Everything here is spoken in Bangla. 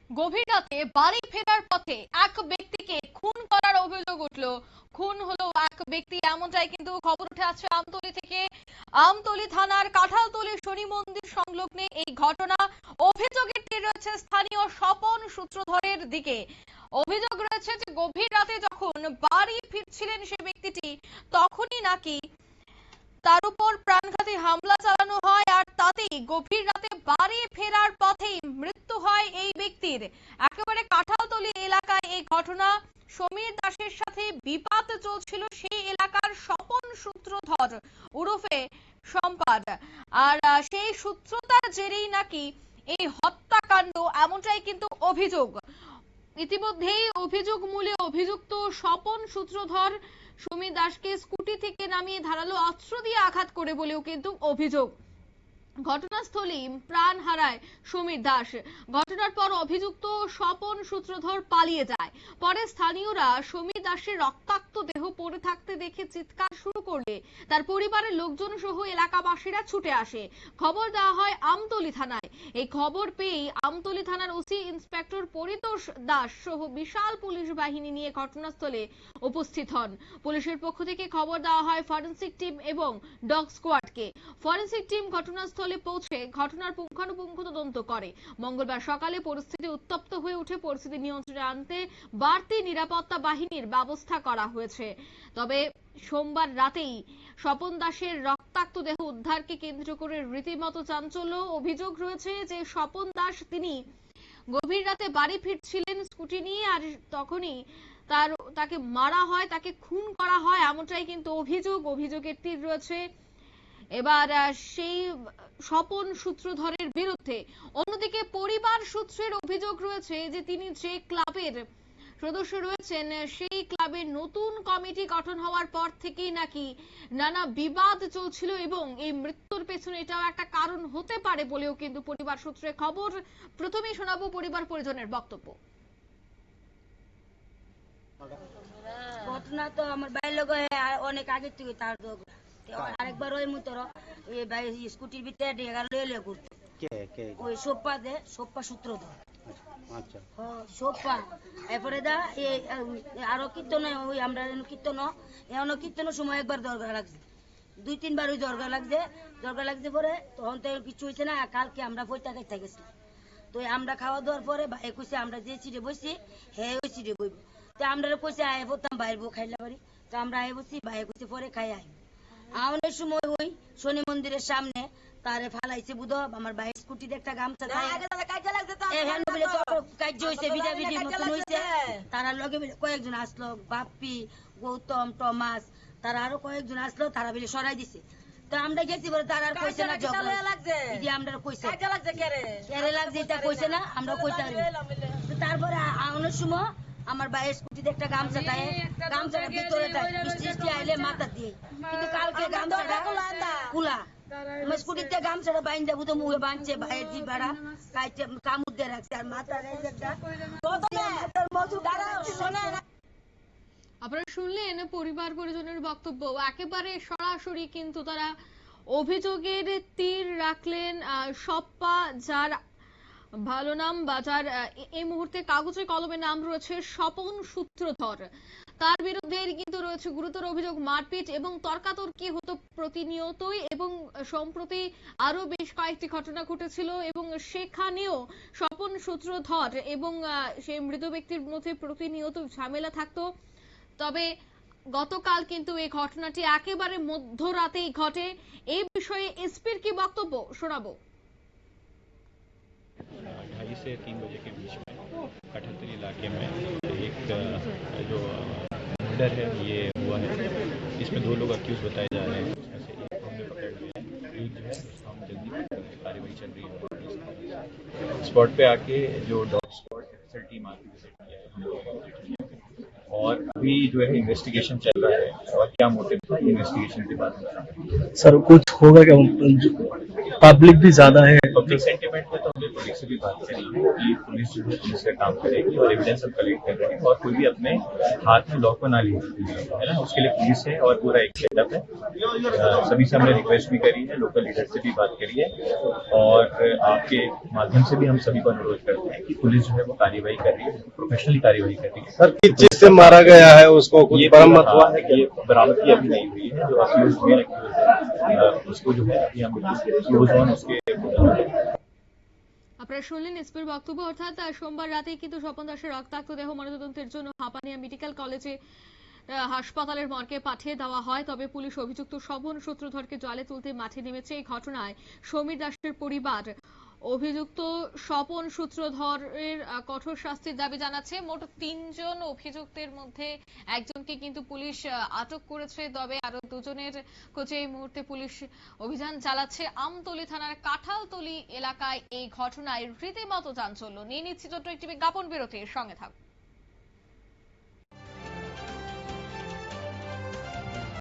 গভীর রাতে বাড়ি ফেরার পথে এক ব্যক্তিকে খুন করার অভিযোগ উঠল। খুন হলো এক ব্যক্তি, এমনটাই কিন্তু খবর উঠে আসছে আমতলী থেকে। আমতলী থানার কাঁঠালতলী শনি মন্দির সংলগ্নে এই ঘটনা। অভিযোগের তীর রয়েছে স্থানীয় স্বপন সূত্রধরের দিকে। অভিযোগ রয়েছে যে গভীর রাতে যখন বাড়ি ফিরছিলেন সে ব্যক্তিটি, তখনই নাকি তার উপর প্রাণঘাতী হামলা চালানো হয়, আর তাতেই গভীর রাতে বাড়ি ফেরার পথেই মৃত্যু হয় এই ব্যক্তির। একেবারে কাঁঠালতলী এলাকায় এই ঘটনা। সমীর দাসের সাথে বিবাদ চলছিল সেই এলাকার স্বপন সূত্রধর ওরফে সম্পাদ, আর সেই সূত্রতার জেরেই নাকি এই হত্যাকাণ্ড, এমনটাই কিন্তু অভিযোগ। ইতিমধ্যেই অভিযোগ মূলে অভিযুক্ত স্বপন সূত্রধর সমীর দাসকে স্কুটি থেকে নামিয়ে ধারালো অস্ত্র দিয়ে আঘাত করে বলেও কিন্তু অভিযোগ। ঘটনাস্থলেই প্রাণ হারায় সমীর দাস। ঘটনার পর অভিযুক্ত স্বপন সূত্রধর পালিয়ে যায়। পরে স্থানীয়রা সমীর দাসের রক্তাক্ত দেহ পড়ে থাকতে দেখে চিৎকার শুরু করলে তার পরিবারের লোকজন সহ এলাকাবাসীরা ছুটে আসে। খবর দেওয়া হয় আমতলী থানায়। এই খবর পেয়ে আমতলী থানার ওসি ইন্সপেক্টর পরিতোষ দাস সহ বিশাল পুলিশ বাহিনী নিয়ে ঘটনাস্থলে উপস্থিত হন। পুলিশের পক্ষ থেকে খবর দেওয়া হয় ফরেনসিক টিম এবং ডগ স্কোয়াডকে। ফরেনসিক টিম ঘটনাস্থলে পৌঁছে ঘটনার পুঙ্খানুপুঙ্খ তদন্ত করে। মঙ্গলবার সকালে পরিস্থিতি উত্তপ্ত হয়ে উঠে পরিস্থিতি নিয়ন্ত্রণে আনতে বাড়তি নিরাপত্তা বাহিনীর ব্যবস্থা করা হয়েছে। তবে সোমবার রাতেই স্বপন দাসের রক্তাক্ত দেহ উদ্ধারকে কেন্দ্র করে রীতিমতো চাঞ্চল্য। অভিযোগ রয়েছে যে স্বপন দাস তিনি গভীর রাতে বাড়ি ফিরছিলেন স্কুটি নিয়ে, আর তখনই তাকে মারা হয়, তাকে খুন করা হয়, এমনটাই কিন্তু অভিযোগের তীর রয়েছে এবার সেই স্বপন সূত্রধরের বিরুদ্ধে। অন্যদিকে পরিবার সূত্রের অভিযোগ রয়েছে যে তিনি যে ক্লাবের সদস্য রয়েছেন সেই ক্লাবের নতুন কমিটি গঠন হওয়ার পর থেকেই নাকি নানা বিবাদ চলছিল এবং এই মৃত্যুর পেছনে এটাও একটা কারণ হতে পারে বলেও কিন্তু পরিবার সূত্রে খবর। প্রথমেই শোনাবো পরিবার পরিজনের বক্তব্য। ঘটনা তো আমার বাইর লোক অনেক আগে থেকে তার আরেকবার ওই মুতর স্কুটির ভিতরে রেলে করতো ওই সোপ্পা সূত্রধর। আচ্ছা সোপ্পা এরপরে দা আরো কীর্তন ওই আমরা কীর্তন এমন কীর্তনের সময় একবার দরকার লাগছে, 2-3 বার ওই দরকার লাগছে পরে তখন তো কিছু হয়েছে না। কালকে আমরা বইটা খাইতে গেছি, তো আমরা খাওয়া দাওয়ার পরে ভাই কইছে আমরা যে সিটে বসছি হ্যাঁ ওই সিটে বইব। তো আমরা কইছে আয় বলতাম বাইর বউ খাইলা পারি, তো আমরা আয় বসছি ভাই কইছে পরে খাই আই। আমাদের সময় ওই শনি মন্দিরের সামনে তারে ফালাইছে বুধ আমার ভাইয়ের স্কুটিতে একটা গামছা তারা লগে কয়েকজন আসলো, বাপ্পি গৌতম টমাস তারা আরো কয়েকজন আসলো, তারা বিলে সরাই দিছে। তো আমরা গেছি বলে তারা আর কইছে না আমরা কইছে কেড়ে লাগছে এটা কইছে না, আমরা কইতে তারপরে আনার সময় আমার ভাইয়ের স্কুটিতে একটা গামছা দেয়, গামছাটা ভিতরে বৃষ্টি আইলে মাথা দিয়ে, কিন্তু কালকে গামছাটা খোলা আমার স্কুটিতে গামছাটা বাইন্দা বুঝে মুখে বাঁধছে, ভাইয়ের জি ভাড়া কাইতে কামড় দিয়ে রাখছে আর মাথার আপনারা শুনলেন পরিবার পরিজনের বক্তব্য। একেবারে সরাসরি কিন্তু তারা অভিযোগের তীর রাখলেন সপ্পা, যার ভালো নাম বা যার এই মুহূর্তে কাগজে কলমে নাম রয়েছে স্বপন সূত্রধর। তার বিরুদ্ধে কিন্তু রয়েছে গুরুতর অভিযোগ মারপিট এবং তর্কাতর্কি হতো প্রতিনিয়তই, এবং সম্প্রতি আরো বেশ কয়েকটি ঘটনা ঘটেছিল এবং সেখানেও স্বপন সূত্রধর এবং সেই মৃত ব্যক্তির মধ্যে প্রতিনিয়ত ঝামেলা থাকতো। তবে গতকাল কিন্তু এই ঘটনাটি একেবারে মধ্যরাতেই ঘটে। এই বিষয়ে এসপির কি বক্তব্য শোনাবো। 2:30 से 3 बजे के बीच में कठहतरी इलाके में एक जो मर्डर है ये हुआ है। इसमें 2 लोग अक्यूज बताए जा रहे हैं, जिसमें से एक हमने पकड़ लिया है, एक जो है उसको हम जल्दी पकड़ने की कार्रवाई चल रही है। स्पॉट पे आके जो डॉग स्क्वाड एक्सएल टीम आती विजिट किया है हम लोगों को, और अभी जो है इन्वेस्टिगेशन चल रहा है और क्या मोटिव था इन्वेस्टिगेशन के बाद में। सर कुछ होगा क्या? पब्लिक भी ज्यादा है, पब्लिक सेंटिमेंट में तो हमें कलीग से भी बात करी है कि पुलिस जो है पुलिस का काम करेगी और एविडेंस हम कलेक्ट कर रहे हैं और कोई भी अपने हाथ में लॉ को ना ले, है ना, उसके लिए पुलिस है और पूरा एक सेटअप है। सभी से हमने रिक्वेस्ट भी करी है, लोकल लीडर से भी बात करी है और आपके माध्यम से भी हम सभी को अनुरोध करते हैं कि पुलिस जो है वो कार्यवाही कर रही है, प्रोफेशनली कार्यवाही कर रही है। सर किस चीज से मारा गया है, उसको कुछ ये बरामद हुआ है? ये बरामदगी अभी नहीं हुई है, जो अक्यूज है उसको जो है अभी हम क्लोज ऑन उसके। আপনারা শুনলেন এসপির বক্তব্য। অর্থাৎ সোমবার রাতে কিন্তু স্বপন দাসের রক্তাক্ত দেহ ময়নাতদন্তের জন্য হাপানিয়া মেডিকেল কলেজে হাসপাতালের মর্গে পাঠিয়ে দেওয়া হয়। তবে পুলিশ অভিযুক্ত স্বপন সূত্রধরকে জলে তুলতে মাঠে নেমেছে। এই ঘটনায় সমীর দাসের পরিবার অভিযুক্ত স্বপন সূত্রধরের কঠোর শাস্তির দাবি জানাচ্ছে। মোট 3 জন অভিযুক্তের মধ্যে একজনকে কিন্তু পুলিশ আটক করেছে, তবে আরো 2 জনের খোঁজে এই মুহূর্তে পুলিশ অভিযান চালাচ্ছে। আমতলী থানার কাঁঠালতলী এলাকায় এই ঘটনায় রীতিমতো চাঞ্চল্য। নিয়ে নিচ্ছি ছোট্ট একটি বিজ্ঞাপন বিরতির সঙ্গে থাকুন।